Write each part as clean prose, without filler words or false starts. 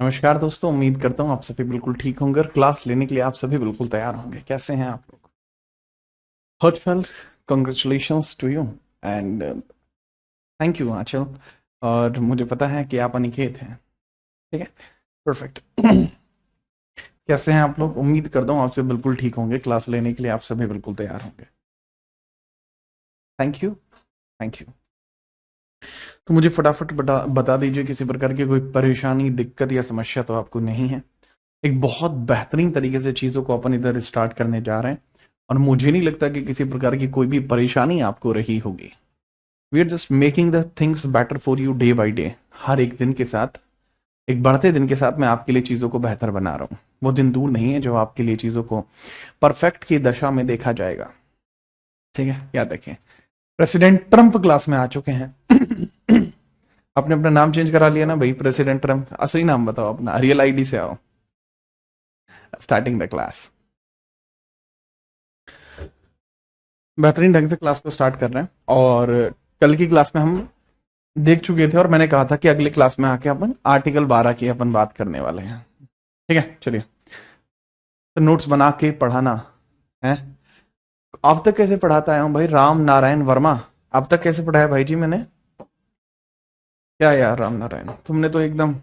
नमस्कार दोस्तों, उम्मीद करता हूँ आप सभी बिल्कुल ठीक होंगे और क्लास लेने के लिए आप सभी बिल्कुल तैयार होंगे। कैसे हैं आप लोग? Heartfelt congratulations to you and thank you Anchal. और मुझे पता है कि आप अनिकेत हैं। ठीक है, परफेक्ट। कैसे हैं आप लोग? उम्मीद करता हूँ आप सब बिल्कुल ठीक होंगे। क्लास लेने के लिए आप सभी बिल्कुल तैयार होंगे। Thank you, thank you. तो मुझे फटाफट बता दीजिए, किसी प्रकार की कोई परेशानी, दिक्कत या समस्या तो आपको नहीं है। एक बहुत बेहतरीन तरीके से चीज़ों को अपन इधर स्टार्ट करने जा रहे हैं और मुझे नहीं लगता कि किसी प्रकार की कोई भी परेशानी आपको रही होगी। We are just making the things better for you day by day. हर एक दिन के साथ, एक बढ़ते दिन के साथ मैं आपके लिए चीज़ों को बेहतर बना रहा हूँ। वो दिन दूर नहीं है जो आपके लिए चीज़ों को परफेक्ट की दशा में देखा जाएगा। ठीक है, याद रखें, प्रेसिडेंट ट्रंप क्लास में आ चुके हैं। आपने अपना नाम चेंज करा लिया ना भाई? प्रेसिडेंट ट्रंप असली नाम बताओ अपना, रियल आईडी से आओ। Starting the class. बेहतरीन ढंग से क्लास को स्टार्ट कर रहे हैं और कल की क्लास में हम देख चुके थे और मैंने कहा था कि अगली क्लास में आके अपन आर्टिकल 12 की अपन बात करने वाले हैं। ठीक है, चलिए। तो नोट्स बना के पढ़ाना है। अब तक कैसे पढ़ाता आया हूँ भाई? राम नारायण वर्मा। अब तक कैसे पढ़ाया भाई जी मैंने? क्या यार राम नारायण, तुमने तो एकदम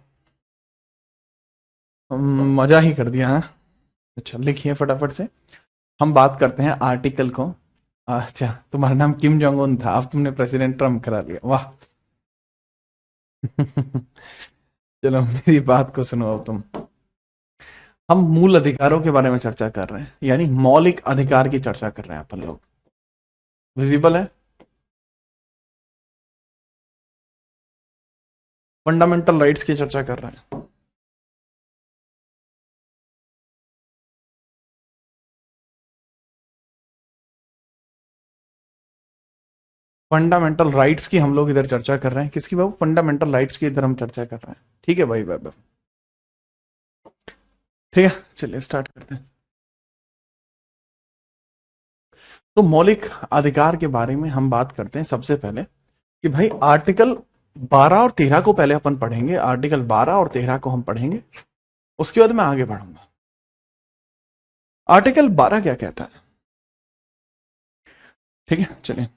मजा ही कर दिया है। अच्छा, लिखिए फटाफट से। हम बात करते हैं आर्टिकल को। अच्छा, तुम्हारा नाम किम जोंग उन था, अब तुमने प्रेसिडेंट ट्रम्प करा लिया, वाह। चलो मेरी बात को सुनो अब तुम। हम मूल अधिकारों के बारे में चर्चा कर रहे हैं, यानी मौलिक अधिकार की चर्चा कर रहे हैं अपन लोग। विजिबल है? फंडामेंटल राइट्स की चर्चा कर रहे हैं। फंडामेंटल राइट्स की हम लोग इधर चर्चा कर रहे हैं। किसकी बाबू? फंडामेंटल राइट्स की इधर हम चर्चा कर रहे हैं। ठीक है भाई बाबा, ठीक है, चलिए स्टार्ट करते हैं। तो मौलिक अधिकार के बारे में हम बात करते हैं सबसे पहले कि भाई आर्टिकल 12 और 13 को पहले अपन पढ़ेंगे। आर्टिकल 12 और 13 को हम पढ़ेंगे, उसके बाद मैं आगे बढ़ूंगा। आर्टिकल 12 क्या कहता है? ठीक है, चलिए।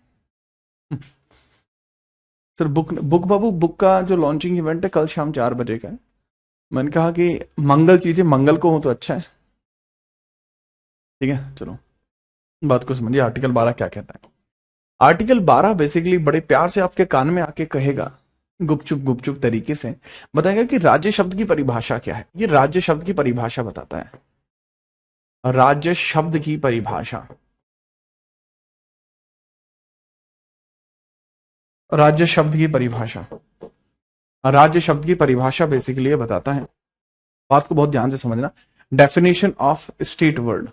सर बुक बाबू, बुक का जो लॉन्चिंग इवेंट है कल शाम 4 बजे का है। मैंने कहा कि मंगल चीजें मंगल को हो तो अच्छा है। ठीक है, चलो बात को समझिए। आर्टिकल 12 क्या कहता है? आर्टिकल 12 बेसिकली बड़े प्यार से आपके कान में आके कहेगा, गुपचुप गुपचुप तरीके से बताएगा कि राज्य शब्द की परिभाषा क्या है। ये राज्य शब्द की परिभाषा बताता है। राज्य शब्द की परिभाषा, राज्य शब्द की परिभाषा, राज्य शब्द की परिभाषा बेसिकली ये बताता है। बात को बहुत ध्यान से समझना। Definition of state word,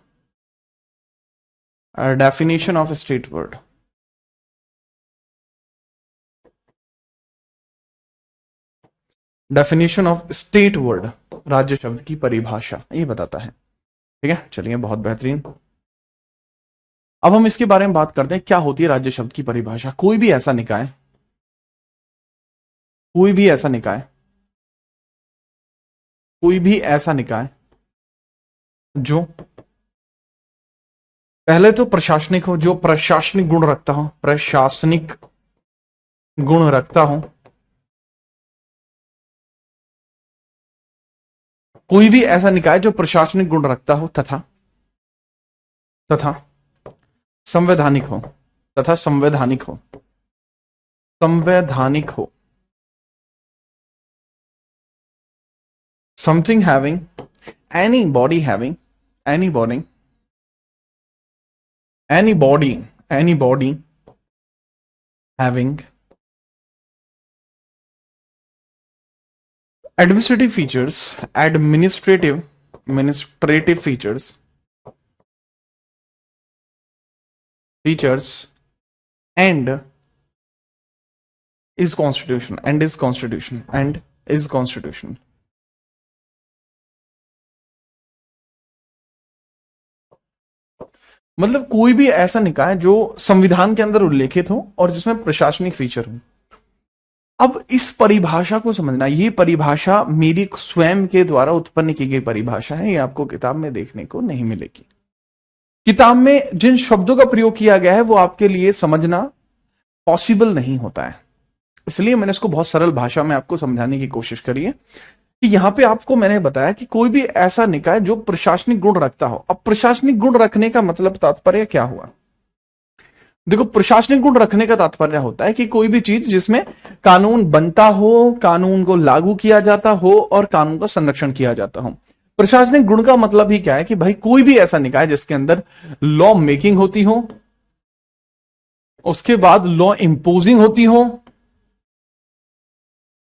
definition of state word, definition of state word, राज्य शब्द की परिभाषा ये बताता है। ठीक है, चलिए, बहुत बेहतरीन। अब हम इसके बारे में बात करते हैं, क्या होती है राज्य शब्द की परिभाषा। कोई भी ऐसा निकाय, कोई भी ऐसा निकाय, कोई भी ऐसा निकाय जो पहले तो प्रशासनिक हो, जो प्रशासनिक गुण रखता हो, प्रशासनिक गुण रखता हो, कोई भी ऐसा निकाय जो प्रशासनिक गुण रखता हो तथा तथा संवैधानिक हो, तथा संवैधानिक हो, संवैधानिक हो, something having, any body having, any body, any body having administrative features, administrative features and is constitution, and is constitution, and is constitution। मतलब कोई भी ऐसा निकाय जो संविधान के अंदर उल्लेखित हो और जिसमें प्रशासनिक फीचर हो। अब इस परिभाषा को समझना, ये परिभाषा मेरी स्वयं के द्वारा उत्पन्न की गई परिभाषा है, ये आपको किताब में देखने को नहीं मिलेगी। किताब में जिन शब्दों का प्रयोग किया गया है वो आपके लिए समझना पॉसिबल नहीं होता है, इसलिए मैंने इसको बहुत सरल भाषा में आपको समझाने की कोशिश करी है कि यहां पे आपको मैंने बताया कि कोई भी ऐसा निकाय जो प्रशासनिक गुण रखता हो। अब प्रशासनिक गुण रखने का मतलब तात्पर्य क्या हुआ? देखो, प्रशासनिक गुण रखने का तात्पर्य होता है कि कोई भी चीज जिसमें कानून बनता हो, कानून को लागू किया जाता हो और कानून का संरक्षण किया जाता हो। प्रशासनिक गुण का मतलब ही क्या है कि भाई कोई भी ऐसा निकाय जिसके अंदर लॉ मेकिंग होती हो, उसके बाद लॉ इंपोजिंग होती हो,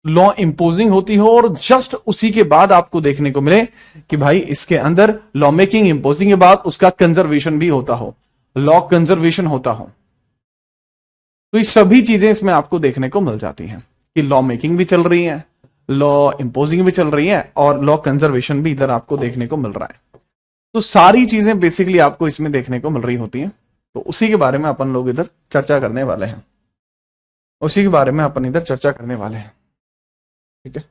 लॉ इंपोजिंग होती हो और जस्ट उसी के बाद आपको देखने को मिले कि भाई इसके अंदर लॉ मेकिंग इंपोजिंग के बाद उसका कंजर्वेशन भी होता हो, लॉ कंजर्वेशन होता हो। तो ये सभी चीजें इसमें आपको देखने को मिल जाती हैं कि लॉ मेकिंग भी चल रही है, लॉ इंपोजिंग भी चल रही है और लॉ कंजर्वेशन भी इधर आपको देखने को मिल रहा है। तो सारी चीजें बेसिकली आपको इसमें देखने को मिल रही होती हैं। तो उसी के बारे में अपन लोग इधर चर्चा करने वाले हैं, उसी के बारे में अपन इधर चर्चा करने वाले हैं। ठीक है,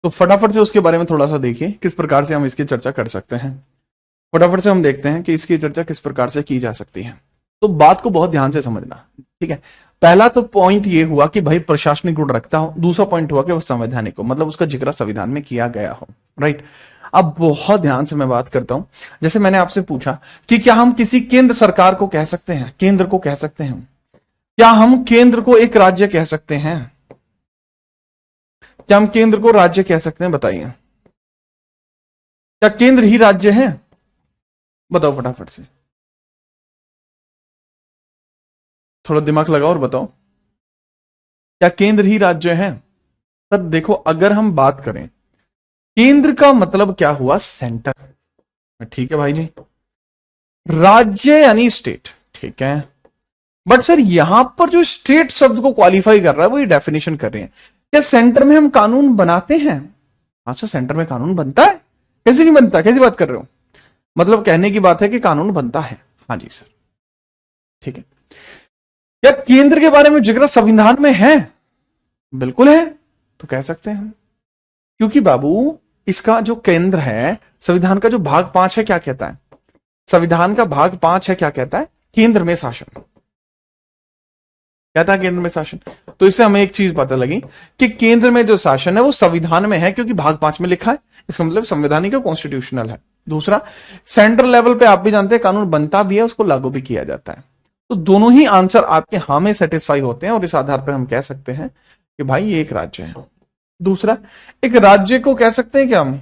तो फटाफट से उसके बारे में थोड़ा सा देखिए किस प्रकार से हम इसकी चर्चा कर सकते हैं। फटाफट से हम देखते हैं कि इसकी चर्चा किस प्रकार से की जा सकती है। तो बात को बहुत ध्यान से समझना। ठीक है, पहला तो पॉइंट ये हुआ कि भाई प्रशासनिक गुण रखता हो, दूसरा पॉइंट हुआ कि वो संवैधानिक हो, मतलब उसका जिक्र संविधान में किया गया हो। राइट, अब बहुत ध्यान से मैं बात करता हूं। जैसे मैंने आपसे पूछा कि क्या हम किसी केंद्र सरकार को कह सकते हैं, केंद्र को कह सकते हैं, क्या हम केंद्र को एक राज्य कह सकते हैं, क्या हम केंद्र को राज्य कह सकते हैं? बताइए, क्या केंद्र ही राज्य है? बताओ फटाफट से, थोड़ा दिमाग लगाओ और बताओ, क्या केंद्र ही राज्य है? सर देखो, अगर हम बात करें केंद्र का मतलब क्या हुआ? सेंटर। ठीक है भाई जी, राज्य यानी स्टेट। ठीक है, बट सर यहां पर जो स्टेट शब्द को क्वालिफाई कर रहा है वो ये डेफिनेशन कर रहे हैं, क्या सेंटर में हम कानून बनाते हैं? हाँ सर, सेंटर में कानून बनता है। कैसे नहीं बनता, कैसी बात कर रहे हो? मतलब कहने की बात है कि कानून बनता है। हाँ जी सर, ठीक है। क्या केंद्र के बारे में जिक्र संविधान में है? बिल्कुल है, तो कह सकते हैं, क्योंकि बाबू इसका जो केंद्र है, संविधान का जो भाग 5 है क्या कहता है? संविधान का भाग 5 है क्या कहता है? केंद्र में शासन। क्या था केंद्र में शासन? तो इससे हमें एक चीज पता लगी कि केंद्र में जो शासन है वो संविधान में है, क्योंकि भाग 5 में लिखा है, इसका मतलब संवैधानिक कॉन्स्टिट्यूशनल है। दूसरा, सेंट्रल लेवल पे आप भी जानते हैं कानून बनता भी है, उसको लागू भी किया जाता है। तो दोनों ही आंसर आपके हाँ में सेटिस्फाई होते हैं और इस आधार पर हम कह सकते हैं कि भाई ये एक राज्य है। दूसरा, एक राज्य को कह सकते हैं क्या हम?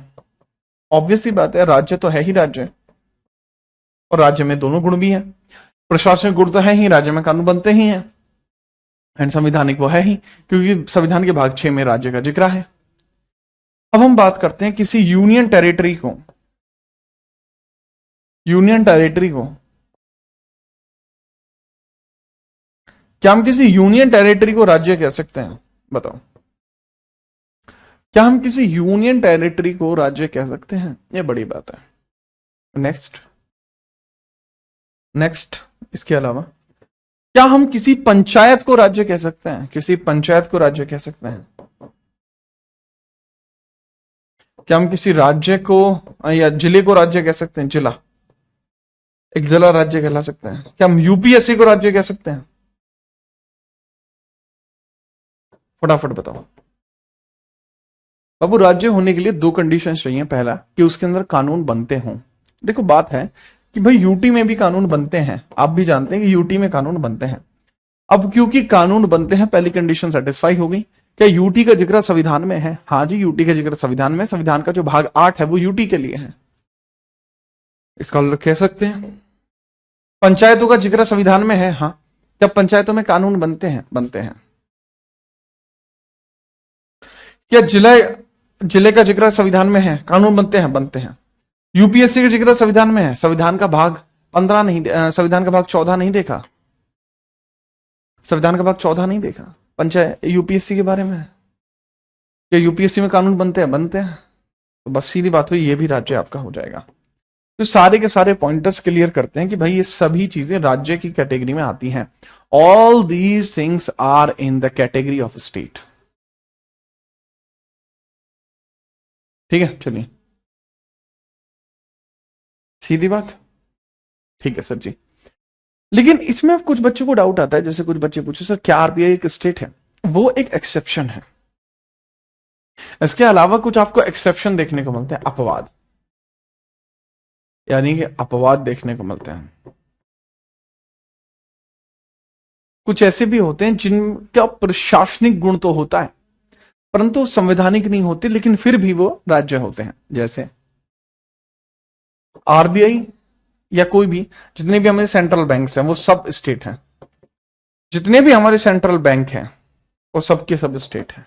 ऑब्वियस सी बात है, राज्य तो है ही राज्य, और राज्य में दोनों गुण भी है, प्रशासनिक गुण तो है ही, राज्य में कानून बनते ही हैं, एंड संवैधानिक वो है ही, क्योंकि संविधान के भाग 6 में राज्य का जिक्र है। अब हम बात करते हैं किसी यूनियन टेरिटरी को, क्या हम किसी यूनियन टेरिटरी को राज्य कह सकते हैं? बताओ, क्या हम किसी यूनियन टेरिटरी को राज्य कह सकते हैं? ये बड़ी बात है। नेक्स्ट, इसके अलावा क्या हम किसी पंचायत को राज्य कह सकते हैं? किसी पंचायत को राज्य कह सकते हैं? क्या हम किसी राज्य को या जिले को राज्य कह सकते हैं? जिला, एक जिला राज्य कहला सकते हैं। क्या हम यूपीएससी को राज्य कह सकते हैं? फटाफट बताओ बाबू। राज्य होने के लिए 2 कंडीशन चाहिए। पहला, कि उसके अंदर कानून बनते हों। देखो बात है कि भाई यूटी में भी कानून बनते हैं, आप भी जानते हैं कि यूटी में कानून बनते हैं। अब क्योंकि कानून बनते हैं, पहली कंडीशन सेटिस्फाई हो गई। क्या यूटी का जिक्र संविधान में है? हाँ जी, यूटी का जिक्र संविधान में, संविधान का जो भाग 8 है वो यूटी के लिए है, इसका उल्लेख कह सकते हैं। पंचायतों का जिक्र संविधान में है। हाँ, क्या पंचायतों में कानून बनते हैं? बनते हैं। क्या जिले का जिक्र संविधान में है? कानून बनते हैं? बनते हैं। यूपीएससी का जिक्र संविधान में है, संविधान का भाग 15 नहीं, संविधान का भाग 14 नहीं देखा, संविधान का भाग 14 नहीं देखा पंचायत यूपीएससी के बारे में। क्या यूपीएससी में कानून बनते हैं? बनते हैं। तो बस सीधी बात हुई, ये भी राज्य आपका हो जाएगा। तो सारे के सारे पॉइंटर्स क्लियर करते हैं कि भाई ये सभी चीजें राज्य की कैटेगरी में आती हैं। All these things are in the category of state. ठीक है, चलिए, सीधी बात। ठीक है सर जी। लेकिन इसमें अब कुछ बच्चों को डाउट आता है, जैसे कुछ बच्चे पूछे सर क्या आरबीआई एक स्टेट है? वो एक एक्सेप्शन है। इसके अलावा कुछ आपको एक्सेप्शन देखने को मिलते हैं, अपवाद, यानी कि अपवाद देखने को मिलते हैं। कुछ ऐसे भी होते हैं जिनका प्रशासनिक गुण तो होता है परंतु संवैधानिक नहीं होते, लेकिन फिर भी वो राज्य होते हैं। जैसे आरबीआई या कोई भी, जितने भी हमारे सेंट्रल बैंक्स हैं वो सब स्टेट हैं। जितने भी हमारे सेंट्रल बैंक हैं वो सबके सब स्टेट हैं।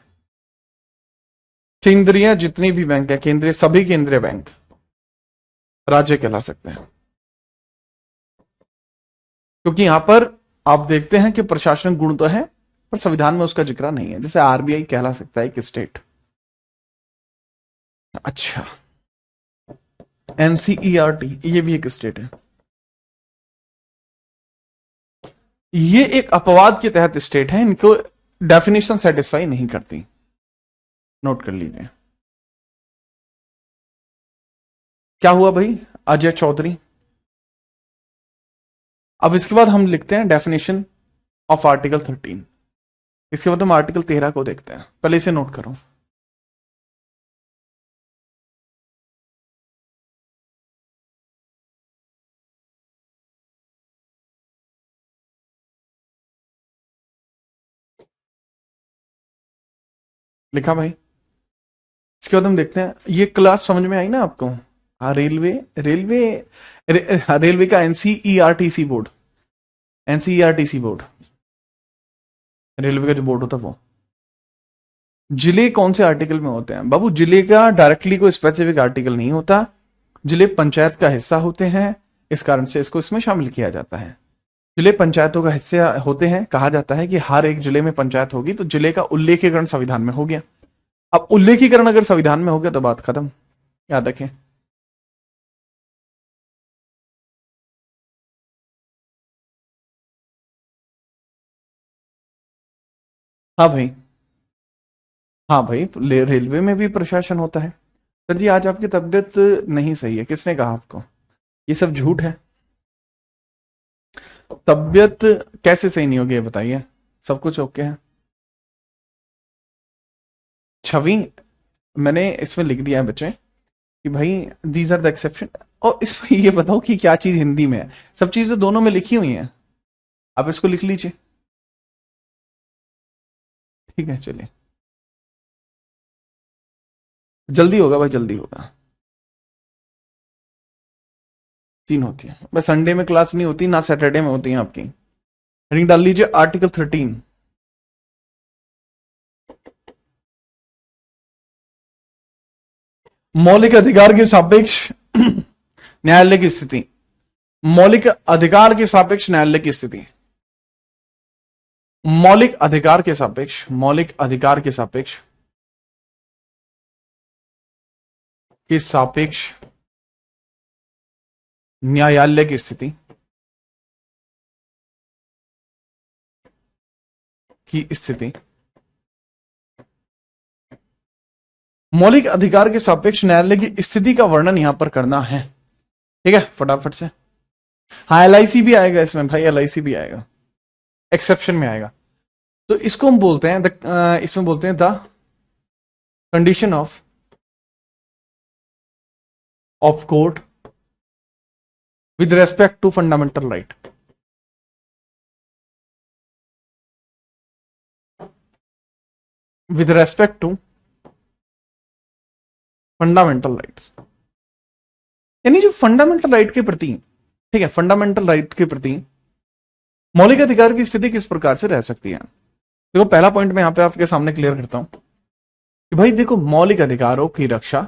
केंद्रीय जितनी भी बैंक है, केंद्रीय, सभी केंद्रीय बैंक राज्य कहला सकते हैं, क्योंकि यहां पर आप देखते हैं कि प्रशासनिक गुण तो है पर संविधान में उसका जिक्र नहीं है। जैसे आरबीआई कहला सकता है एक स्टेट। अच्छा, एनसीईआरटी ये भी एक स्टेट है। ये एक अपवाद के तहत स्टेट है, इनको डेफिनेशन सेटिस्फाई नहीं करती, नोट कर लीजिए। क्या हुआ भाई? अजय चौधरी। अब इसके बाद हम लिखते हैं डेफिनेशन ऑफ आर्टिकल 13। इसके बाद हम आर्टिकल 13 को देखते हैं, पहले इसे नोट करो। लिखा भाई? इसके बाद हम देखते हैं, ये क्लास समझ में आई ना आपको? हाँ, रेलवे, रेलवे का एनसीईआरटीसी बोर्ड, एनसीईआरटीसी बोर्ड, रेलवे का जो बोर्ड होता है वो। जिले कौन से आर्टिकल में होते हैं बाबू? जिले का डायरेक्टली कोई स्पेसिफिक आर्टिकल नहीं होता, जिले पंचायत का हिस्सा होते हैं, इस कारण से इसको इसमें शामिल किया जाता है। जिले पंचायतों का हिस्सा होते हैं, कहा जाता है कि हर एक जिले में पंचायत होगी, तो जिले का उल्लेखीकरण संविधान में हो गया। अब उल्लेखीकरण अगर संविधान में हो गया तो बात खत्म, याद रखें। हाँ भाई, हाँ भाई, रेलवे में भी प्रशासन होता है। सर जी आज आपकी तबीयत नहीं सही है, किसने कहा आपको? ये सब झूठ है। तबीयत कैसे सही नहीं होगी ये बताइए? सब कुछ ओके है? छवि मैंने इसमें लिख दिया है बच्चे कि भाई दीज आर द एक्सेप्शन। और इसमें ये बताओ कि क्या चीज हिंदी में है? सब चीजें दोनों में लिखी हुई हैं, आप इसको लिख लीजिए। ठीक है, चलिए, जल्दी होगा भाई, जल्दी होगा। 3 होती है बस, संडे में क्लास नहीं होती ना, सैटरडे में होती है आपकी। हेडिंग डाल लीजिए आर्टिकल 13। मौलिक अधिकार के सापेक्ष न्यायालय की स्थिति। मौलिक अधिकार के सापेक्ष न्यायालय की स्थिति। मौलिक अधिकार के सापेक्ष, मौलिक अधिकार के सापेक्ष, के सापेक्ष न्यायालय की स्थिति, की स्थिति। मौलिक अधिकार के सापेक्ष न्यायालय की स्थिति का वर्णन यहां पर करना है। ठीक है, फटाफट से। हाँ, एलआईसी भी आएगा इसमें भाई, एलआईसी भी आएगा, एक्सेप्शन में आएगा। तो इसको हम बोलते हैं इसमें बोलते हैं the condition of court with respect to fundamental right. With respect to fundamental rights, यानी जो फंडामेंटल राइट के प्रति, ठीक है, फंडामेंटल राइट के प्रति मौलिक अधिकार की स्थिति किस प्रकार से रह सकती है। देखो पहला पॉइंट मैं यहां पे आपके सामने क्लियर करता हूं कि भाई देखो, मौलिक अधिकारों की रक्षा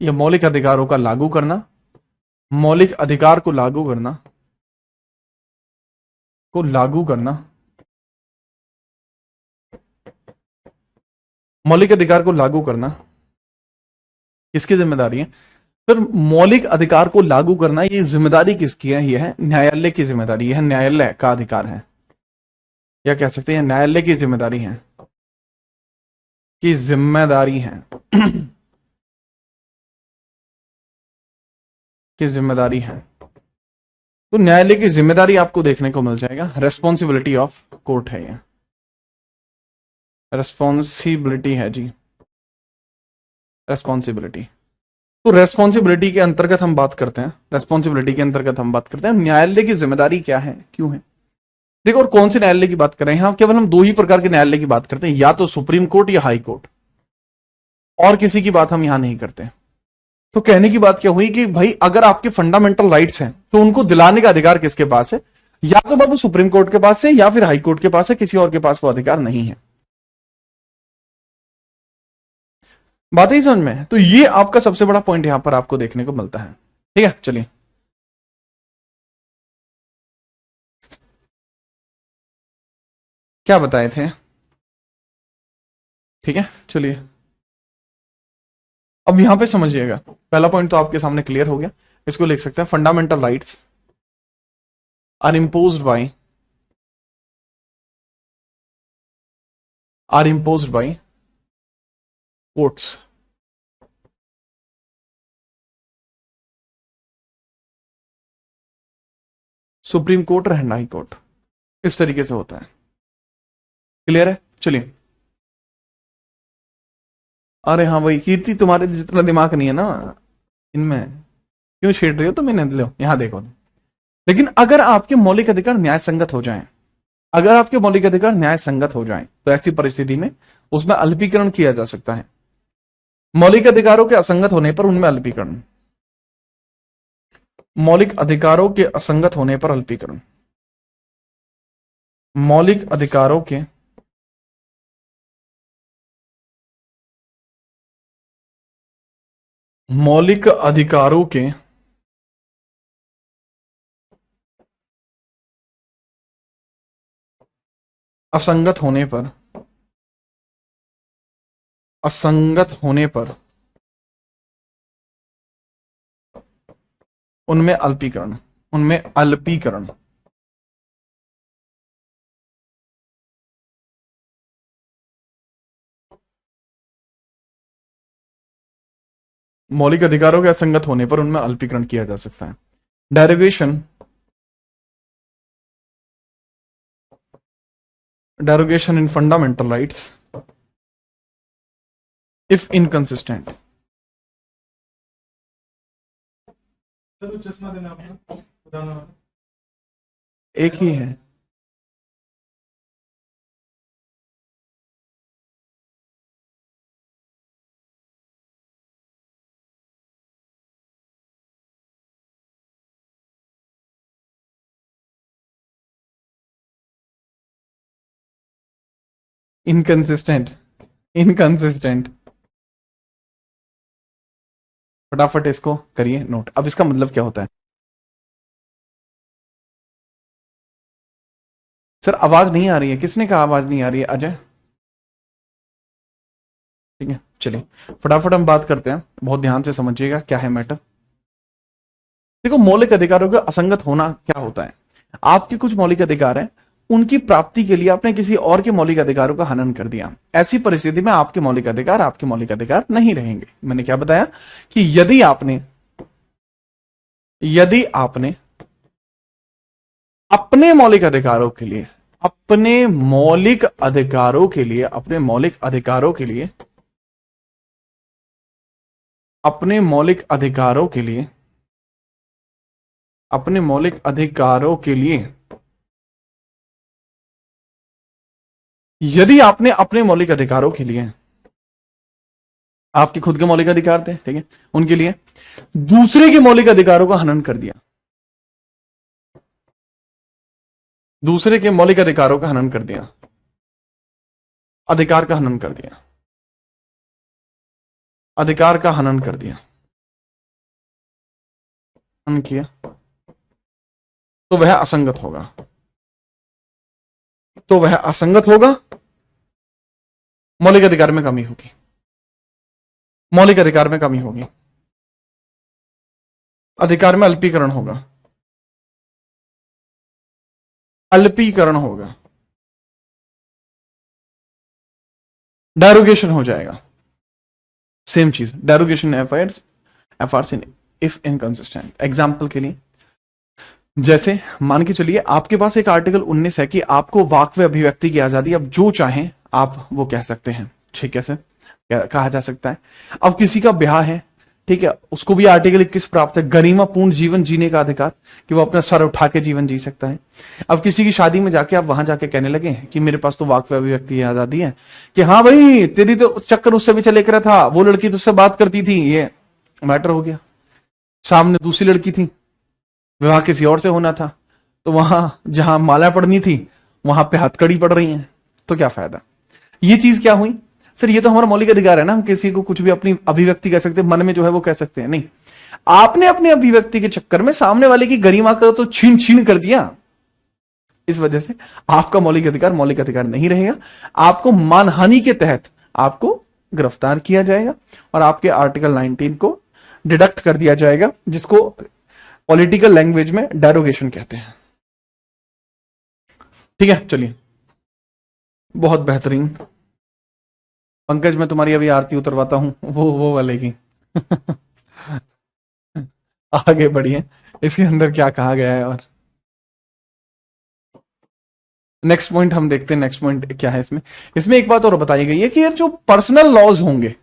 या मौलिक अधिकारों का लागू करना, मौलिक अधिकार को लागू करना, मौलिक अधिकार को लागू करना किसकी जिम्मेदारी है? फिर मौलिक अधिकार को लागू करना, ये जिम्मेदारी किसकी है? यह है न्यायालय की जिम्मेदारी, यह न्यायालय का अधिकार है। या कह सकते हैं न्यायालय की जिम्मेदारी है, की जिम्मेदारी है की जिम्मेदारी है। तो न्यायालय की जिम्मेदारी आपको देखने को मिल जाएगा, रेस्पॉन्सिबिलिटी ऑफ कोर्ट है ये, रेस्पॉन्सिबिलिटी है जी, रेस्पॉन्सिबिलिटी। तो रेस्पॉन्सिबिलिटी के अंतर्गत हम बात करते हैं, रेस्पॉन्सिबिलिटी के अंतर्गत हम बात करते हैं न्यायालय की जिम्मेदारी क्या है, क्यों है। देखो, और कौन से न्यायालय की बात कर रहे हैं, यहां केवल हम दो ही प्रकार के न्यायालय की बात करते हैं, या तो सुप्रीम कोर्ट या हाई कोर्ट, और किसी की बात हम यहां नहीं करते। तो कहने की बात क्या हुई कि भाई अगर आपके फंडामेंटल राइट्स हैं तो उनको दिलाने का अधिकार किसके पास है, या तो बाबू सुप्रीम कोर्ट के पास है या फिर हाई कोर्ट के पास है, किसी और के पास वो अधिकार नहीं है। बात ही समझ में। तो ये आपका सबसे बड़ा पॉइंट यहां पर आपको देखने को मिलता है। ठीक है, चलिए क्या बताए थे। ठीक है, चलिए अब यहां पे समझिएगा, पहला पॉइंट तो आपके सामने क्लियर हो गया। इसको लिख सकते हैं, fundamental rights are imposed by courts. Supreme court और हाई कोर्ट, इस तरीके से होता है। क्लियर है, चलिए। अरे हाँ भाई कीर्ति, तुम्हारे जितना दिमाग नहीं है ना इनमें, क्यों छेड़ रही हो तुम इन्हें। लो यहां देखो, लेकिन अगर आपके मौलिक अधिकार न्याय संगत हो जाएं, अगर आपके मौलिक अधिकार न्याय संगत हो जाएं तो ऐसी परिस्थिति में उसमें अल्पीकरण किया जा सकता है। मौलिक अधिकारों के असंगत होने पर उनमें अल्पीकरण, मौलिक अधिकारों के असंगत होने पर अल्पीकरण, मौलिक अधिकारों के मौलिक अधिकारों के असंगत होने पर, असंगत होने पर उनमें अल्पीकरण, उनमें अल्पीकरण। मौलिक अधिकारों के असंगत होने पर उनमें अल्पीकरण किया जा सकता है। derogation in fundamental rights if inconsistent। चश्मा देना अपना, एक ही है। Inconsistent, inconsistent. फटाफट इसको करिए नोट। अब इसका मतलब क्या होता है सर, आवाज नहीं आ रही है, किसने कहा आवाज नहीं आ रही है, अजय। ठीक है, चलिए फटाफट हम बात करते हैं, बहुत ध्यान से समझिएगा क्या है मैटर। देखो, मौलिक अधिकारों का असंगत होना क्या होता है, आपके कुछ मौलिक अधिकार हैं, उनकी प्राप्ति के लिए आपने किसी और के मौलिक अधिकारों का हनन कर दिया। ऐसी परिस्थिति में आपके मौलिक अधिकार नहीं रहेंगे। मैंने क्या बताया कि यदि आपने अपने मौलिक अधिकारों के लिए, अपने मौलिक अधिकारों के लिए, अपने मौलिक अधिकारों के लिए, अपने मौलिक अधिकारों के लिए, अपने मौलिक अधिकारों के लिए, यदि आपने अपने मौलिक अधिकारों के लिए, आपके खुद के मौलिक अधिकार थे, ठीक है, उनके लिए दूसरे के मौलिक अधिकारों का हनन कर दिया, दूसरे के मौलिक अधिकारों का हनन कर दिया, अधिकार का हनन कर दिया, अधिकार का हनन कर दिया, हनन किया, तो वह असंगत होगा, तो वह असंगत होगा, मौलिक अधिकार में कमी होगी, मौलिक अधिकार में कमी होगी, अधिकार में अल्पीकरण होगा, अल्पीकरण होगा। डेरोगेशन हो जाएगा। सेम चीज, derogation FRs in if inconsistent. Example के लिए, जैसे मान के चलिए आपके पास एक आर्टिकल 19 है कि आपको वाक व अभिव्यक्ति की आजादी, अब जो चाहें आप वो कह सकते हैं, ठीक है सर, कहा जा सकता है। अब किसी का ब्याह है, ठीक है, उसको भी आर्टिकल 21 प्राप्त है, गरिमापूर्ण जीवन जीने का अधिकार, कि वो अपना सर उठा के जीवन जी सकता है। अब किसी की शादी में जाके आप वहां जाके कहने लगे कि मेरे पास तो वाक व अभिव्यक्ति की आजादी है, कि हाँ भाई तेरी तो चक्कर उससे भी चले कर था, वो लड़की तुझसे बात करती थी, ये मैटर हो गया। सामने दूसरी लड़की थी, विवाह किसी और से होना था, तो वहां जहां माला पड़नी थी वहां पे हथकड़ी पड़ रही है, तो क्या फायदा। ये चीज क्या हुई सर, ये तो हमारा मौलिक अधिकार है ना, हम किसी को कुछ भी अपनी अभिव्यक्ति कह सकते हैं, मन में जो है वो कह सकते हैं। नहीं, आपने अपनी अभिव्यक्ति के चक्कर में सामने वाले की गरिमा का तो छीन छीन कर दिया। इस वजह से आपका मौलिक अधिकार नहीं रहेगा, आपको मानहानि के तहत आपको गिरफ्तार किया जाएगा और आपके आर्टिकल 19 को डिडक्ट कर दिया जाएगा, जिसको पॉलिटिकल लैंग्वेज में डेरोगेशन कहते हैं। ठीक है, चलिए, बहुत बेहतरीन। पंकज, मैं तुम्हारी अभी आरती उतरवाता हूं, वो वाले की। आगे बढ़िए, इसके अंदर क्या कहा गया है। और नेक्स्ट पॉइंट हम देखते हैं, नेक्स्ट पॉइंट क्या है इसमें। इसमें एक बात और बताई गई है कि यार जो पर्सनल लॉज होंगे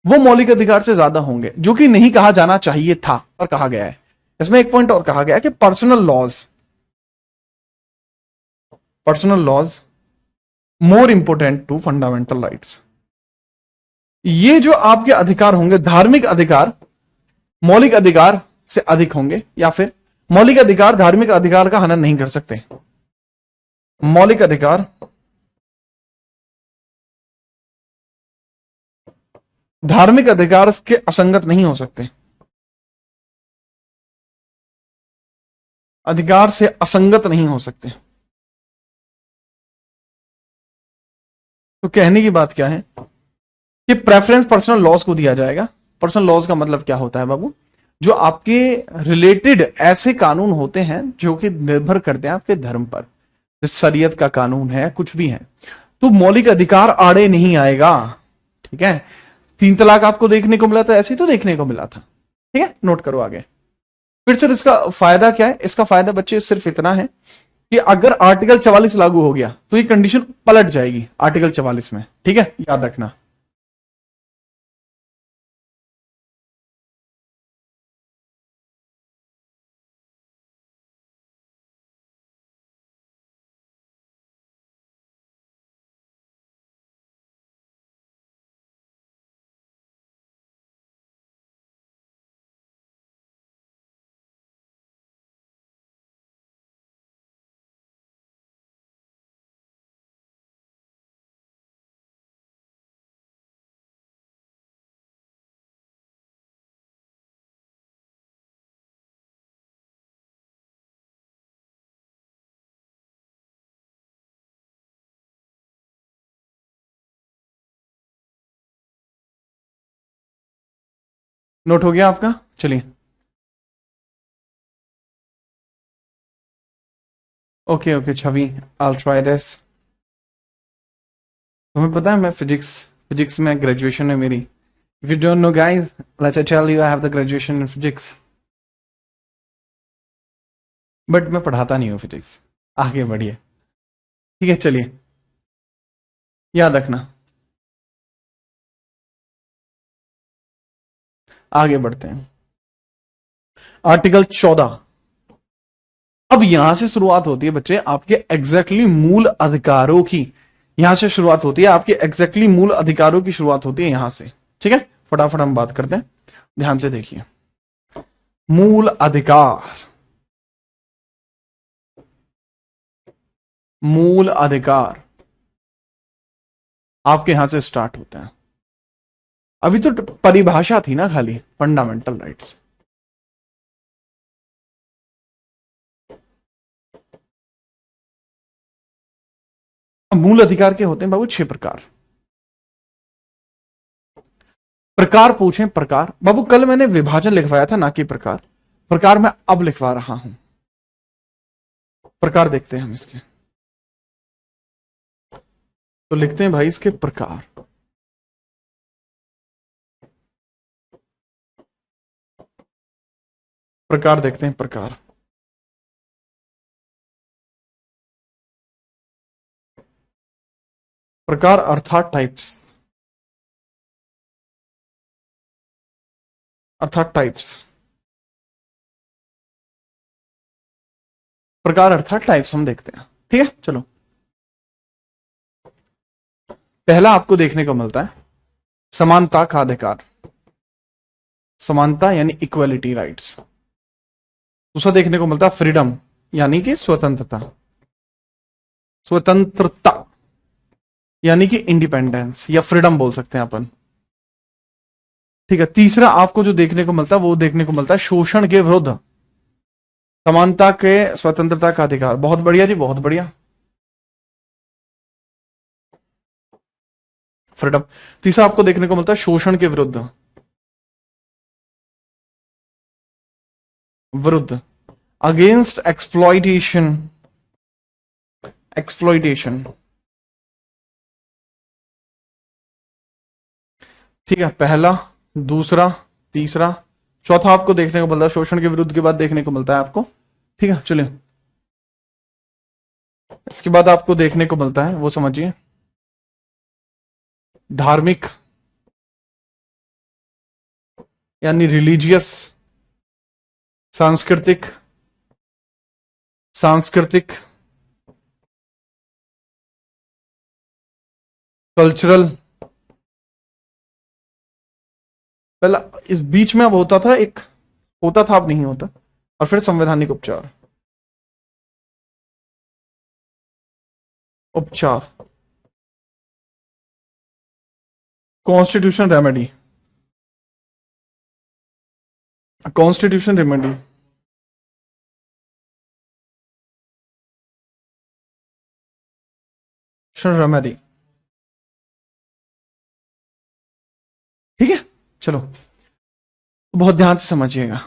वो मौलिक अधिकार से ज्यादा होंगे, जो कि नहीं कहा जाना चाहिए था और कहा गया है। इसमें एक पॉइंट और कहा गया है कि personal laws more important to fundamental rights. ये जो आपके अधिकार होंगे, धार्मिक अधिकार मौलिक अधिकार से अधिक होंगे, या फिर मौलिक अधिकार धार्मिक अधिकार का हनन नहीं कर सकते। मौलिक अधिकार धार्मिक अधिकार के असंगत नहीं हो सकते, अधिकार से असंगत नहीं हो सकते। तो कहने की बात क्या है कि प्रेफरेंस पर्सनल लॉज को दिया जाएगा। पर्सनल लॉज का मतलब क्या होता है बाबू, जो आपके रिलेटेड ऐसे कानून होते हैं जो कि निर्भर करते हैं आपके धर्म पर, शरीयत का कानून है, कुछ भी है, तो मौलिक अधिकार आड़े नहीं आएगा। ठीक है, 3 तलाक आपको देखने को मिला था, ऐसे ही तो देखने को मिला था। ठीक है, नोट करो आगे। फिर सर इसका फायदा क्या है, इसका फायदा बच्चे सिर्फ इतना है कि अगर आर्टिकल 44 लागू हो गया तो ये कंडीशन पलट जाएगी आर्टिकल 44 में। ठीक है, याद रखना। नोट हो गया आपका, चलिए। Okay okay Chhavi, I try this. तुम्हें पता है मैं फिजिक्स में ग्रेजुएशन है मेरी। If you don't know guys, let's I tell you, I have the graduation in physics, but मैं पढ़ाता नहीं हूँ फिजिक्स। आगे बढ़िए, ठीक है, चलिए, याद रखना। आगे बढ़ते हैं, आर्टिकल 14। अब यहां से शुरुआत होती है बच्चे आपके एग्जैक्टली मूल अधिकारों की। यहां से शुरुआत होती है आपके एग्जैक्टली मूल अधिकारों की, शुरुआत होती है यहां से। ठीक है, फटाफट हम बात करते हैं, ध्यान से देखिए। मूल अधिकार, मूल अधिकार आपके यहां से स्टार्ट होते हैं। अभी तो परिभाषा थी ना खाली, फंडामेंटल राइट्स। मूल अधिकार के होते हैं बाबू 6 प्रकार। प्रकार पूछें, प्रकार बाबू, कल मैंने विभाजन लिखवाया था ना कि प्रकार। प्रकार मैं अब लिखवा रहा हूं। प्रकार देखते हैं हम इसके, तो लिखते हैं भाई इसके प्रकार। प्रकार देखते हैं, प्रकार। प्रकार अर्थात टाइप्स, अर्थात टाइप्स। प्रकार अर्थात टाइप्स हम देखते हैं, ठीक है। चलो, पहला आपको देखने को मिलता है समानता का अधिकार, समानता यानी इक्वलिटी राइट्स। दूसरा देखने को मिलता है फ्रीडम यानी कि स्वतंत्रता, स्वतंत्रता यानी कि इंडिपेंडेंस या फ्रीडम बोल सकते हैं अपन, ठीक है। तीसरा आपको जो देखने को मिलता है वो देखने को मिलता है शोषण के विरुद्ध, समानता के स्वतंत्रता का अधिकार। बहुत बढ़िया जी, बहुत बढ़िया, फ्रीडम। तीसरा आपको देखने को मिलता है शोषण के विरुद्ध, विरुद्ध, अगेंस्ट एक्सप्लॉइटेशन, एक्सप्लॉइटेशन, ठीक है। पहला, दूसरा, तीसरा, चौथा आपको देखने को मिलता है शोषण के विरुद्ध के बाद देखने को मिलता है आपको, ठीक है। चलिए, इसके बाद आपको देखने को मिलता है वो समझिए धार्मिक यानी रिलीजियस, सांस्कृतिक, सांस्कृतिक, कल्चरल। पहला इस बीच में अब होता था एक, होता था अब नहीं होता, और फिर संवैधानिक उपचार, उपचार, constitution remedy, constitution remedy, remedy, ठीक है। चलो, बहुत ध्यान से समझिएगा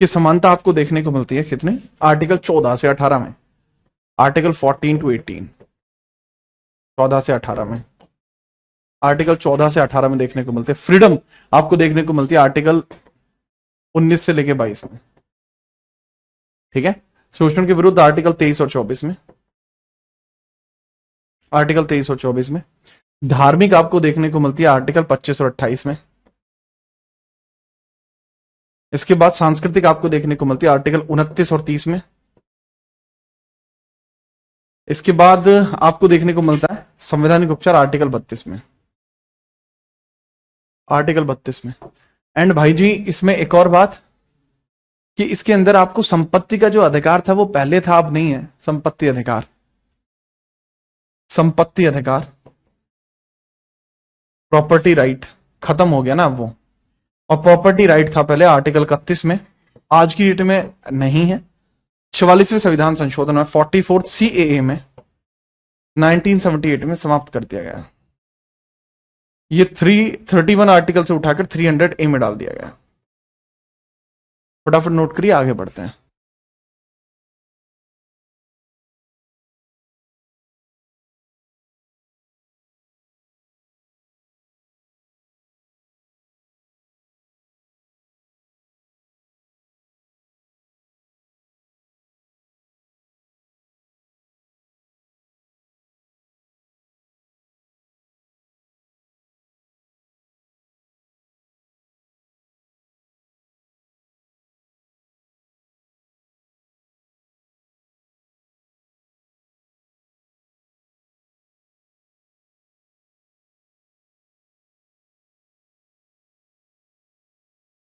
कि समानता आपको देखने को मिलती है कितने, आर्टिकल 14 से 18 में, आर्टिकल 14 टू 18, 14 से 18 में, आर्टिकल 14 से 18 में देखने को मिलते हैं। फ्रीडम आपको देखने को मिलती है आर्टिकल 19 से लेके 22 में, ठीक है। शोषण के विरुद्ध आर्टिकल 23 और 24 में, आर्टिकल 23 और 24 में। धार्मिक आपको देखने को मिलती है आर्टिकल 25 और 28 में। इसके बाद सांस्कृतिक आपको देखने को मिलती है आर्टिकल 29 और 30 में। इसके बाद आपको देखने को मिलता है संवैधानिक उपचार आर्टिकल 32 में, आर्टिकल 32 में। एंड भाई जी, इसमें एक और बात कि इसके अंदर आपको संपत्ति का जो अधिकार था वो पहले था, अब नहीं है। संपत्ति अधिकार, संपत्ति अधिकार, प्रॉपर्टी राइट खत्म हो गया ना अब वो, और प्रॉपर्टी राइट था पहले आर्टिकल 31 में, आज की डेट में नहीं है। 44वें संविधान संशोधन में 44 CAA में 1978 में समाप्त कर दिया गया। ये 331 आर्टिकल से उठाकर 300A में डाल दिया गया। फटाफट नोट करिए, आगे बढ़ते हैं।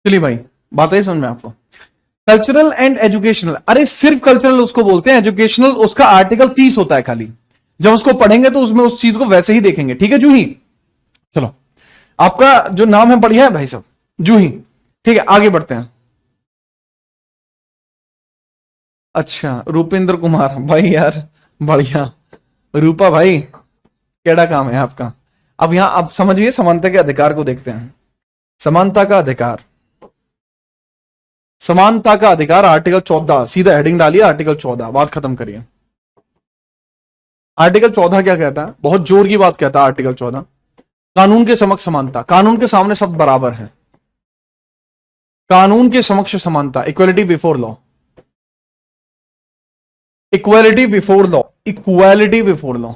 चलिए भाई, बात है समझ में आपको। कल्चरल एंड एजुकेशनल, अरे सिर्फ कल्चरल उसको बोलते हैं, एजुकेशनल उसका आर्टिकल 30 होता है खाली। जब उसको पढ़ेंगे तो उसमें उस चीज को वैसे ही देखेंगे, ठीक है जूही। चलो, आपका जो नाम है बढ़िया है भाई साहब, जूही, ठीक है। आगे बढ़ते हैं। अच्छा, रूपेंद्र कुमार भाई, यार बढ़िया। रूपा भाई, केड़ा काम है आपका। अब यहां आप समझिए, समानता के अधिकार को देखते हैं। समानता का अधिकार, समानता का अधिकार आर्टिकल 14, सीधा हेडिंग डालिए आर्टिकल 14, बात खत्म करिए। आर्टिकल 14 क्या कहता है, बहुत जोर की बात कहता है आर्टिकल 14, कानून के समक्ष समानता, कानून के सामने सब बराबर है। कानून के समक्ष समानता, equality before law, equality before law, equality before law,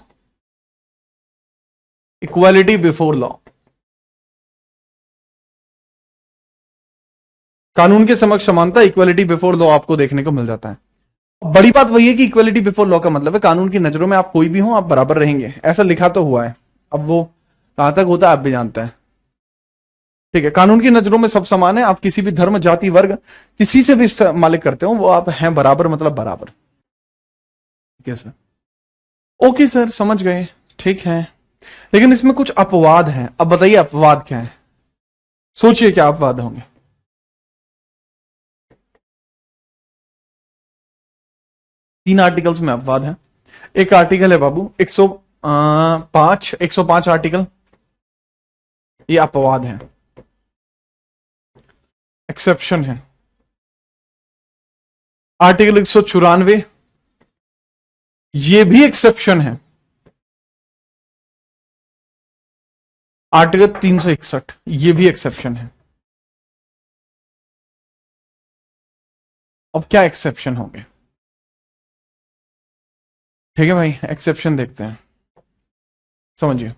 equality before law, कानून के समक्ष समानता, इक्वालिटी बिफोर लॉ आपको देखने को मिल जाता है। बड़ी बात वही है कि इक्वालिटी बिफोर लॉ का मतलब है कानून की नजरों में आप कोई भी हो, आप बराबर रहेंगे, ऐसा लिखा तो हुआ है। अब वो कहां तक होता है आप भी जानते हैं। ठीक है, कानून की नजरों में सब समान है, आप किसी भी धर्म, जाति, वर्ग, किसी से भी मालिक करते हो, वो आप हैं बराबर, मतलब बराबर। ठीक है सर, ओके सर, समझ गए, ठीक है। लेकिन इसमें कुछ अपवाद हैं, अब बताइए अपवाद क्या है, सोचिए क्या अपवाद होंगे। तीन आर्टिकल्स में अपवाद है। एक आर्टिकल है बाबू 105 आर्टिकल, ये अपवाद है, एक्सेप्शन है। आर्टिकल 194 ये भी एक्सेप्शन है। आर्टिकल 361 ये भी एक्सेप्शन है। अब क्या एक्सेप्शन होंगे, ठीक है भाई, एक्सेप्शन देखते हैं, समझिए।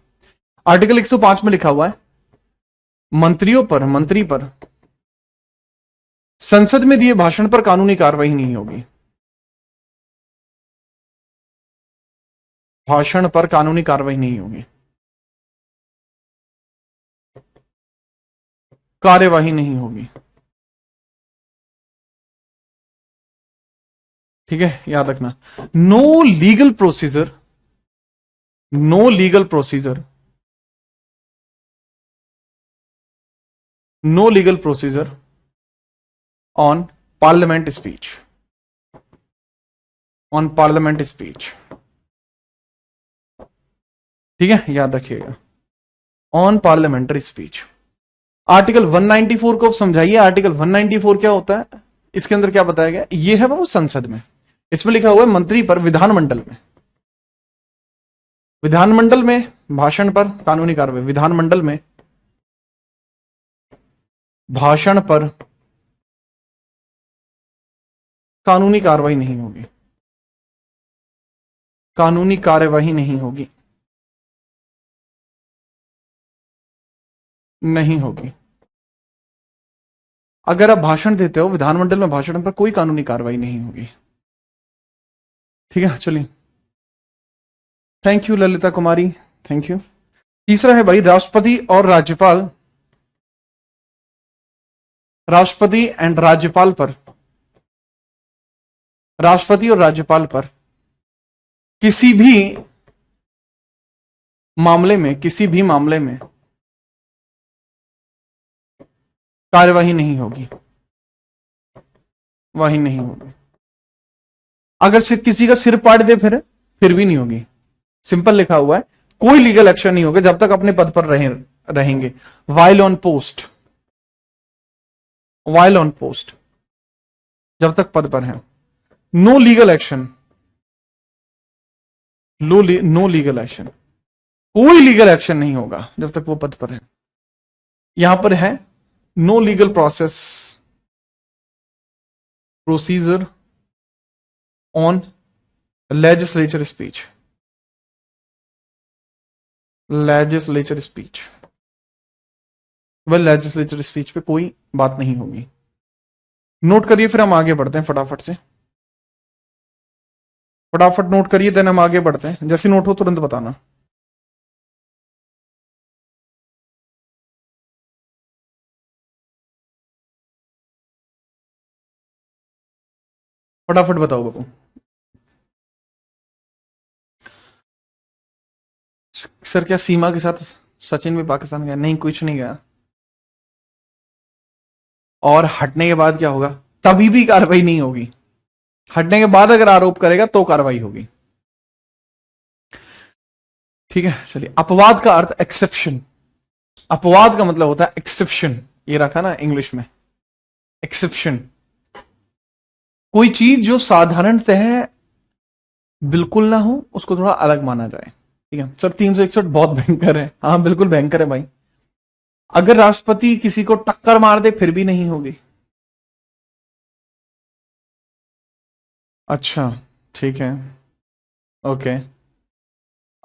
आर्टिकल 105 में लिखा हुआ है मंत्री पर संसद में दिए भाषण पर कानूनी कार्रवाई नहीं होगी। भाषण पर कानूनी कार्रवाई नहीं होगी, कार्यवाही नहीं होगी। ठीक है, याद रखना, no legal procedure, no legal procedure, no legal procedure on parliament speech, on parliament speech. ठीक है, याद रखिएगा, ऑन पार्लियामेंट्री स्पीच। आर्टिकल 194 को समझाइए, आर्टिकल 194 क्या होता है, इसके अंदर क्या बताया गया, ये है वो संसद में, इसमें लिखा हुआ है मंत्री पर विधानमंडल में, विधानमंडल में भाषण पर कानूनी कार्रवाई, विधानमंडल में भाषण पर कानूनी कार्रवाई नहीं होगी, कानूनी कार्यवाही नहीं होगी, नहीं होगी। अगर आप भाषण देते हो विधानमंडल में, भाषण पर कोई कानूनी कार्रवाई नहीं होगी। ठीक है, चलिए, thank you Lalita Kumari, thank you. तीसरा है भाई राष्ट्रपति और राज्यपाल, राष्ट्रपति एंड राज्यपाल पर, राष्ट्रपति और राज्यपाल पर किसी भी मामले में, किसी भी मामले में कार्यवाही नहीं होगी, वही नहीं होगी। अगर किसी का सिर पाड़ दे फिर भी नहीं होगी, सिंपल लिखा हुआ है, कोई लीगल एक्शन नहीं होगा जब तक अपने पद पर रहेंगे। While on post, while on post, जब तक पद पर है, no legal action, no legal action, कोई लीगल एक्शन नहीं होगा जब तक वो पद पर है। यहां पर है no legal procedure on legislature speech, legislature speech, legislature speech पे कोई बात नहीं होगी। नोट करिए, फिर हम आगे बढ़ते हैं फटाफट से, फटाफट नोट करिए, देन हम आगे बढ़ते हैं, जैसे नोट हो तुरंत बताना। फटाफट बताओ बाबू। सर क्या सीमा के साथ सचिन भी पाकिस्तान गया? नहीं, कुछ नहीं गया। और हटने के बाद क्या होगा? तभी भी कार्रवाई नहीं होगी, हटने के बाद अगर आरोप करेगा तो कार्रवाई होगी। ठीक है, चलिए। अपवाद का अर्थ एक्सेप्शन, अपवाद का मतलब होता है एक्सेप्शन, ये रखा ना इंग्लिश में, एक्सेप्शन। कोई चीज जो साधारणतः बिल्कुल ना हो, उसको थोड़ा अलग माना जाए। ठीक है सर, 361 बहुत भयंकर है। हाँ बिल्कुल भयंकर है भाई। अगर राष्ट्रपति किसी को टक्कर मार दे फिर भी नहीं होगी, अच्छा, ठीक है, ओके।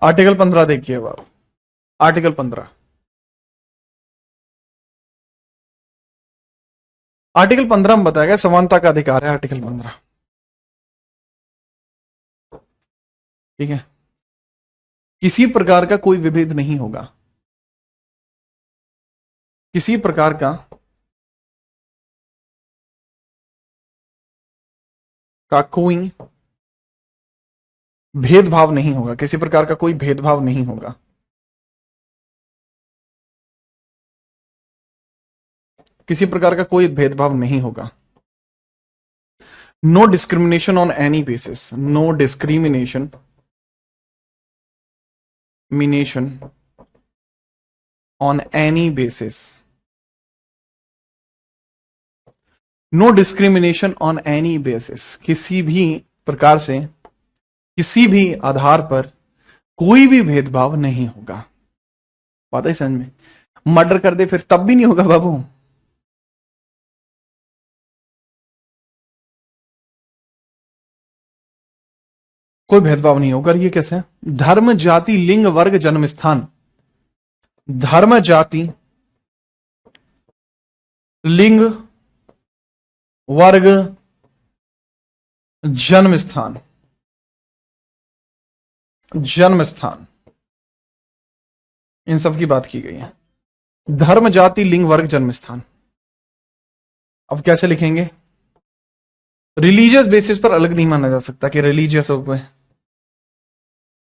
आर्टिकल 15 देखिए अब आप। आर्टिकल 15, आर्टिकल 15 में बताया गया समानता का अधिकार है, आर्टिकल 15। ठीक है, किसी प्रकार का कोई विभेद नहीं होगा, किसी प्रकार का कोई भेदभाव नहीं होगा, किसी प्रकार का कोई भेदभाव नहीं होगा। किसी प्रकार का कोई भेदभाव नहीं होगा। No discrimination on any basis, no discrimination मिनेशन on any basis, no discrimination on any basis, किसी भी प्रकार से किसी भी आधार पर कोई भी भेदभाव नहीं होगा। बात है समझ में? मर्डर कर दे फिर तब भी नहीं होगा बाबू। कोई भेदभाव नहीं होगा। ये कैसे है? धर्म, जाति, लिंग, वर्ग, जन्म स्थान, धर्म, जाति, लिंग, वर्ग, जन्म स्थान, जन्म स्थान, इन सब की बात की गई है। धर्म, जाति, लिंग, वर्ग, जन्म स्थान। अब कैसे लिखेंगे? रिलीजियस बेसिस पर अलग नहीं माना जा सकता कि रिलीजियस हो गए,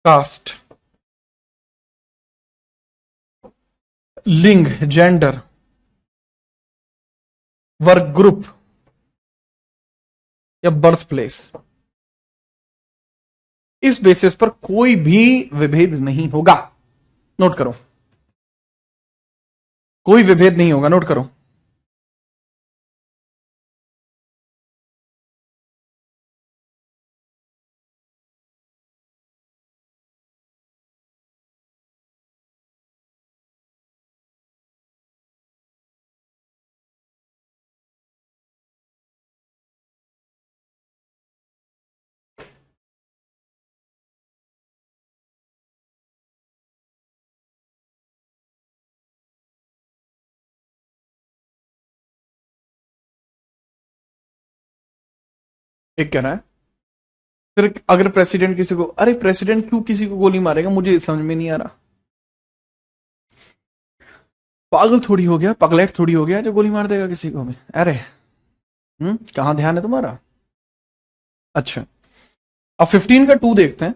कास्ट, लिंग, जेंडर, वर्क ग्रुप या बर्थ प्लेस, इस बेसिस पर कोई भी विभेद नहीं होगा। नोट करो, कोई विभेद नहीं होगा, नोट करो। एक कह रहा है, फिर अगर प्रेसिडेंट किसी को, अरे प्रेसिडेंट क्यों किसी को गोली मारेगा, मुझे समझ में नहीं आ रहा। पागल थोड़ी हो गया, पगलेट थोड़ी हो गया जो गोली मार देगा किसी को भी? अरे कहां ध्यान है तुम्हारा? अच्छा, अब 15 का 2 देखते हैं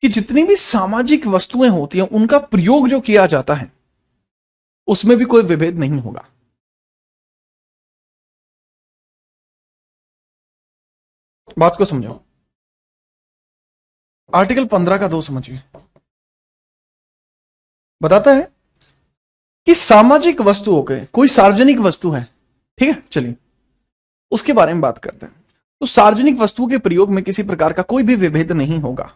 कि जितनी भी सामाजिक वस्तुएं होती हैं उनका प्रयोग जो किया जाता है उसमें भी कोई विभेद नहीं होगा। बात को समझो। आर्टिकल 15 का 2 समझिए, बताता है कि सामाजिक वस्तुओं के, कोई सार्वजनिक वस्तु है, ठीक है, चलिए उसके बारे में बात करते हैं। तो सार्वजनिक वस्तुओं के प्रयोग में किसी प्रकार का कोई भी विभेद नहीं होगा।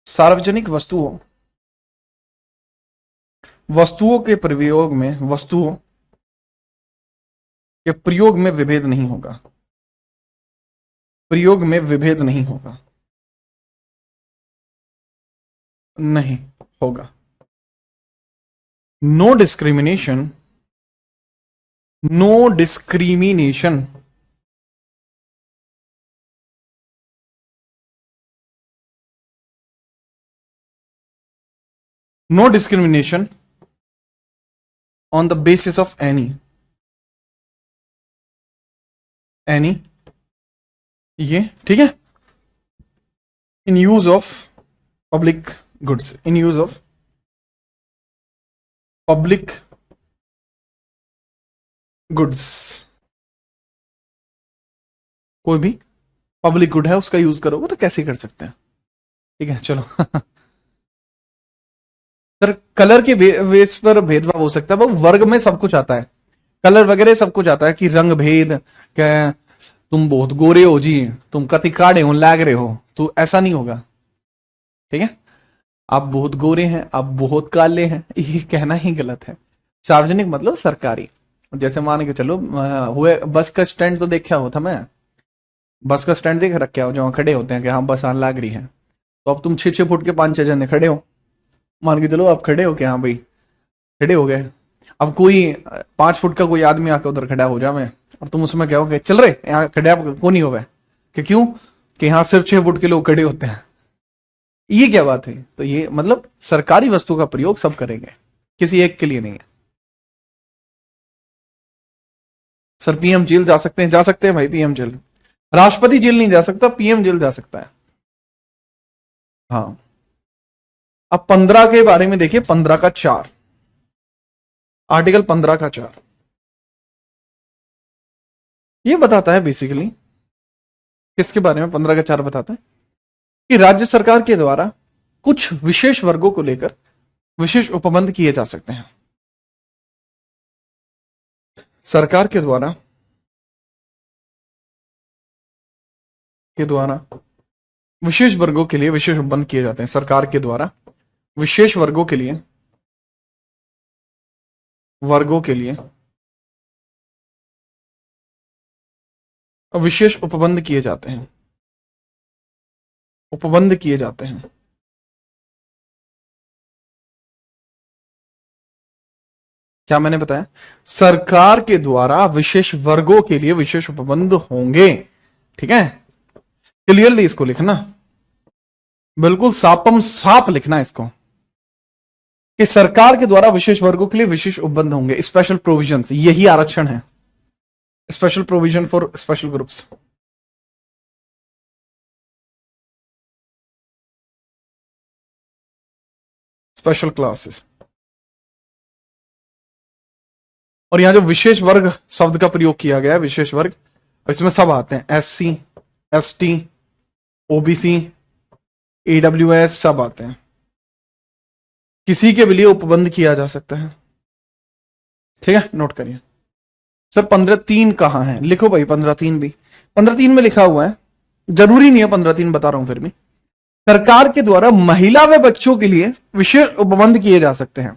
सार्वजनिक वस्तुओं के प्रयोग में, वस्तुओं के प्रयोग में विभेद नहीं होगा, प्रयोग में विभेद नहीं होगा, नहीं होगा। No discrimination, no discrimination no discrimination on the basis of any ये ठीक है, in use of public goods, in use of public goods, कोई भी पब्लिक गुड है उसका यूज करोगे तो कैसे कर सकते हैं? ठीक है, चलो सर कलर के बेस पर भेदभाव हो सकता है, वो वर्ग में सब कुछ आता है, कलर वगैरह सब कुछ आता है कि रंग भेद, क्या तुम बहुत गोरे हो जी, तुम कति काड़े हो, लैग रहे हो, तो ऐसा नहीं होगा। ठीक है, आप बहुत गोरे हैं, आप बहुत काले हैं, ये कहना ही गलत है। सार्वजनिक मतलब सरकारी। जैसे मान के चलो, हुए बस का स्टैंड तो देखा हो था मैं, बस का स्टैंड देख रखे हो जहाँ खड़े होते हैं कि हाँ बस आने लग रही है, तो अब तुम 6-6 फुट के 5-6 जने खड़े हो, मान के चलो आप खड़े हो कि हाँ भाई खड़े हो गए। अब कोई 5 फुट का कोई आदमी आके उधर खड़ा हो जावे और तुम उसमें कहोगे चल रहे यहाँ खड़े आप को नहीं हो गए कि क्यों, कि यहाँ सिर्फ 6 फुट के लोग खड़े होते हैं, ये क्या बात है। तो ये मतलब सरकारी वस्तु का प्रयोग सब करेंगे, किसी एक के लिए नहीं है। सर पीएम जेल जा सकते हैं, जा सकते हैं भाई पीएम जेल, राष्ट्रपति जेल नहीं जा सकता, पीएम जेल जा सकता है। हाँ, अब 15 के बारे में देखिए, 15 का 4, आर्टिकल 15 का 4 ये बताता है बेसिकली किसके बारे में। 15 का 4 बताता है कि राज्य सरकार के द्वारा कुछ विशेष वर्गों को लेकर विशेष उपबंध किए जा सकते हैं। सरकार के द्वारा विशेष वर्गों के लिए विशेष उपबंध किए जाते हैं। सरकार के द्वारा विशेष वर्गों के लिए विशेष उपबंध किए जाते हैं, उपबंध किए जाते हैं। क्या मैंने बताया, सरकार के द्वारा विशेष वर्गों के लिए विशेष उपबंध होंगे। ठीक है, क्लियरली इसको लिखना, बिल्कुल सापम साप लिखना इसको, कि सरकार के द्वारा विशेष वर्गों के लिए विशेष उपबंध होंगे, स्पेशल प्रोविजंस, यही आरक्षण है, special provision for special groups. Special classes. और यहां जो विशेष वर्ग शब्द का प्रयोग किया गया है, विशेष वर्ग, इसमें सब आते हैं, SC ST OBC AWS सब आते हैं, किसी के भी लिए उपबंध किया जा सकता है। ठीक है, नोट करिए। सर 15(3) कहां है, लिखो भाई 15(3) भी, 15(3) में लिखा हुआ है, जरूरी नहीं है 15(3) बता रहा हूं फिर भी। सरकार के द्वारा महिला व बच्चों के लिए विशेष उपबंध किए जा सकते हैं।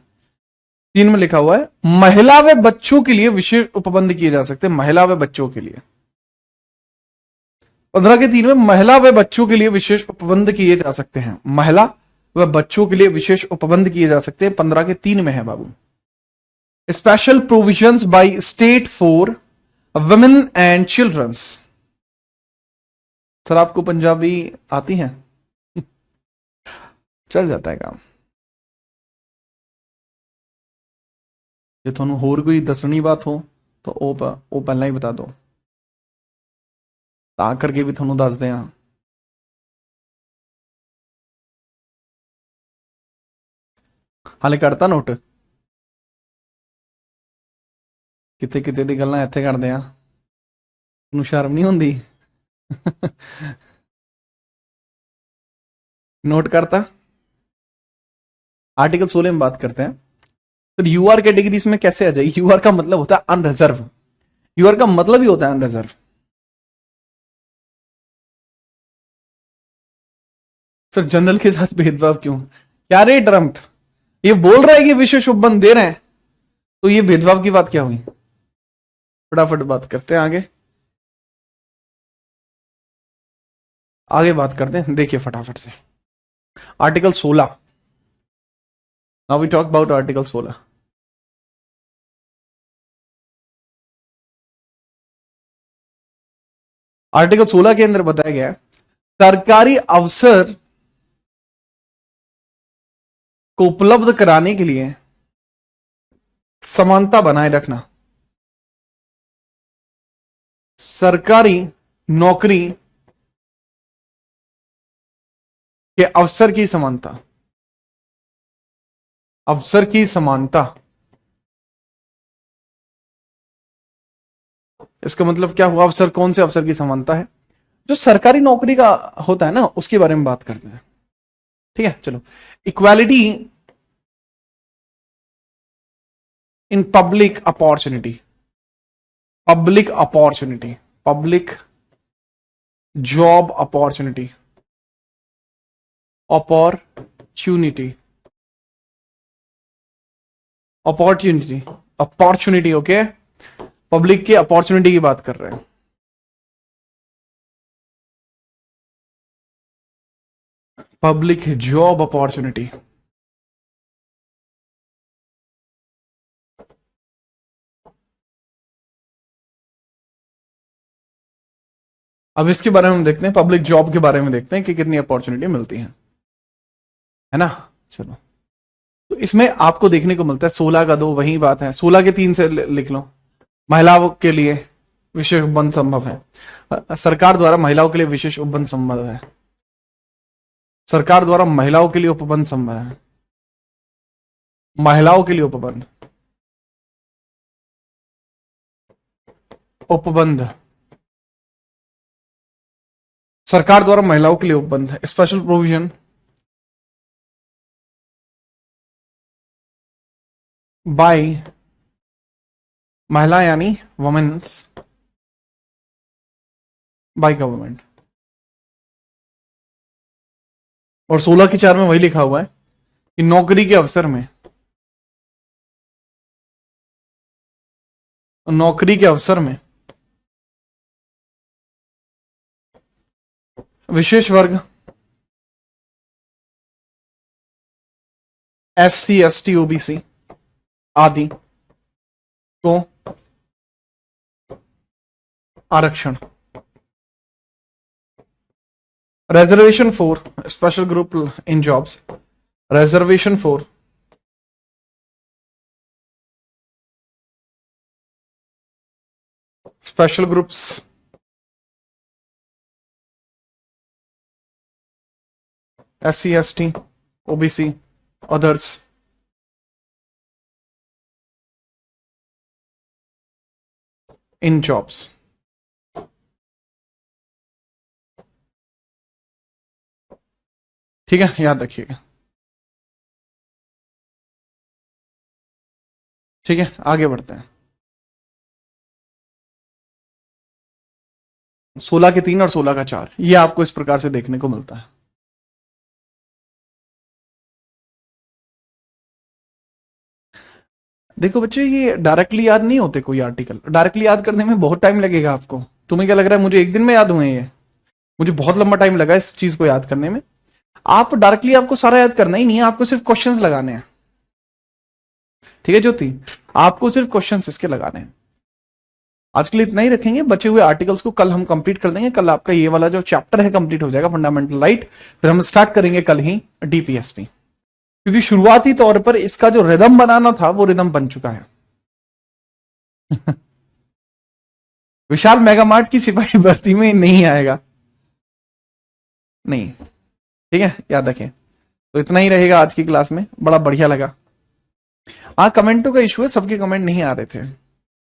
3 में लिखा हुआ है महिला व बच्चों के लिए विशेष उपबंध किए जा सकते हैं, महिला व बच्चों के लिए। 15 के 3 में महिला व बच्चों के लिए विशेष उपबंध किए जा सकते हैं, महिला व बच्चों के लिए विशेष उपबंध किए जा सकते हैं, 15 के 3 में है बाबू। Special provisions by state for women and childrens. Sir आपको पंजाबी आती है? चल जाता है काम। जे थोनू होर कोई दसनी बात हो तो वो पहला ही बता दो, ता करके भी थोनू दस दें। हाले करता नोट, किते किते दी गल्लां इत्थे करदे आ, तैनूं शर्म नहीं हुंदी? नोट करता। आर्टिकल 16 में बात करते हैं। तो यूआर कैटेगरी इसमें कैसे आ जाए? यूआर का मतलब होता है अनरिजर्व, यूआर का मतलब ही होता है अनरिजर्व। सर जनरल के साथ भेदभाव क्यों? क्या रे ट्रम्प, ये बोल रहा है कि विशेष उपबंध दे रहे हैं, तो ये भेदभाव की बात क्या हुई? फटाफट बात करते हैं आगे, आगे बात करते हैं, देखिए फटाफट से। Article 16, now we talk about article 16। Article 16 के अंदर बताया गया है सरकारी अवसर को उपलब्ध कराने के लिए समानता बनाए रखना, सरकारी नौकरी के अवसर की समानता, अवसर की समानता। इसका मतलब क्या हुआ? अवसर, कौन से अवसर की समानता है? जो सरकारी नौकरी का होता है ना, उसके बारे में बात करते हैं। ठीक है, चलो। Equality in public opportunity, public opportunity, public job opportunity, opportunity, opportunity, opportunity, okay. Public की अपॉर्चुनिटी की बात कर रहे हैं। Public job opportunity. अब इसके बारे में हम देखते हैं, पब्लिक जॉब के बारे में देखते हैं कि कितनी अपॉर्चुनिटी मिलती है ना। चलो, तो इसमें आपको देखने को मिलता है 16 का 2, वही बात है, 16 के 3 से लिख लो। महिलाओं के लिए विशेष उपबंध संभव है। सरकार द्वारा महिलाओं के लिए विशेष उपबंध संभव है। सरकार द्वारा महिलाओं के लिए उपबंध संभव है। महिलाओं के लिए उपबंध, उपबंध सरकार द्वारा महिलाओं के लिए उपबंध, स्पेशल प्रोविजन बाय महिला यानी वुमेन्स बाय गवर्नमेंट। और 16 की 4 में वही लिखा हुआ है कि नौकरी के अवसर में, नौकरी के अवसर में विशेष वर्ग SC ST OBC आदि को आरक्षण। Reservation for special group in jobs, reservation for special groups SC ST OBC others in jobs। ठीक है, याद रखिएगा। ठीक है, आगे बढ़ते हैं। 16 के 3 और 16 का 4, ये आपको इस प्रकार से देखने को मिलता है। देखो बच्चे, ये डायरेक्टली याद नहीं होते कोई आर्टिकल, डायरेक्टली याद करने में बहुत टाइम लगेगा आपको। तुम्हें क्या लग रहा है मुझे एक दिन में याद हुए ये? मुझे बहुत लंबा टाइम लगा इस चीज को याद करने में। आप डायरेक्टली आपको सारा याद करना ही नहीं है, आपको सिर्फ क्वेश्चंस लगाने हैं। ठीक है ज्योति, आपको सिर्फ क्वेश्चंस इसके लगाने हैं। आज के लिए इतना ही रखेंगे, बचे हुए आर्टिकल्स को कल हम कंप्लीट कर देंगे। कल आपका ये वाला जो चैप्टर है कंप्लीट हो जाएगा, फंडामेंटल राइट। फिर हम स्टार्ट करेंगे कल ही DPSP, क्योंकि शुरुआती तौर पर इसका जो रिदम बनाना था वो रिदम बन चुका है। विशाल मेगामार्ट की सिपाही भर्ती में नहीं आएगा, नहीं। ठीक है, याद रखें। तो इतना ही रहेगा आज की क्लास में, बड़ा बढ़िया लगा। हाँ, कमेंटों का इशू है, सबके कमेंट नहीं आ रहे थे।